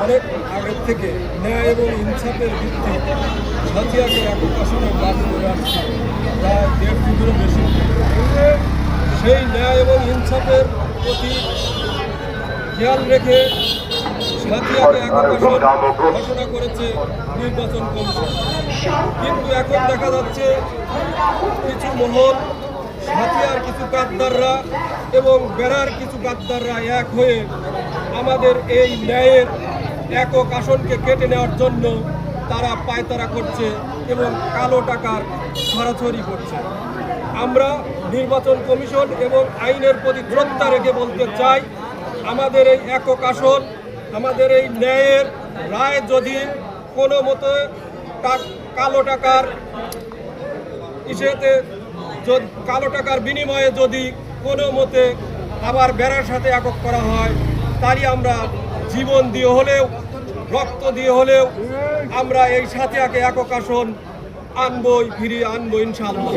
অনেক আগের থেকে ন্যায় এবং ইনসাফের ভিত্তি সাথিয়াকে একক আসনে বাদ করে আসছে প্রায় 1.5 যুগেরও বেশি। সেই ন্যায় এবং ইনসাফের প্রতি খেয়াল রেখে সাথিয়াকে একক আসন ঘোষণা করেছে নির্বাচন কমিশন। কিন্তু এখন দেখা যাচ্ছে কিছু মহল, সাথিয়ার কিছু গাদ্দাররা এবং বেড়ার কিছু গাদ্দাররা এক হয়ে আমাদের এই ন্যায়ের একক আসনকে কেটে নেওয়ার জন্য তারা পায়তারা করছে এবং কালো টাকার ছড়াছড়ি করছে। আমরা নির্বাচন কমিশন এবং আইনের প্রতি শ্রদ্ধা রেখে বলতে চাই, আমাদের এই একক আসন, আমাদের এই ন্যায়ের রায় যদি কোনো মতো কালো টাকার কালো টাকার বিনিময়ে যদি কোনো মতে আবার বেড়ার সাথে একক করা হয়, তারই আমরা জীবন দিয়ে হলেও রক্ত দিয়ে হলেও আমরা এই সাথিয়াকে একক আসন ফিরিয়ে আনবো ইনশাআল্লাহ।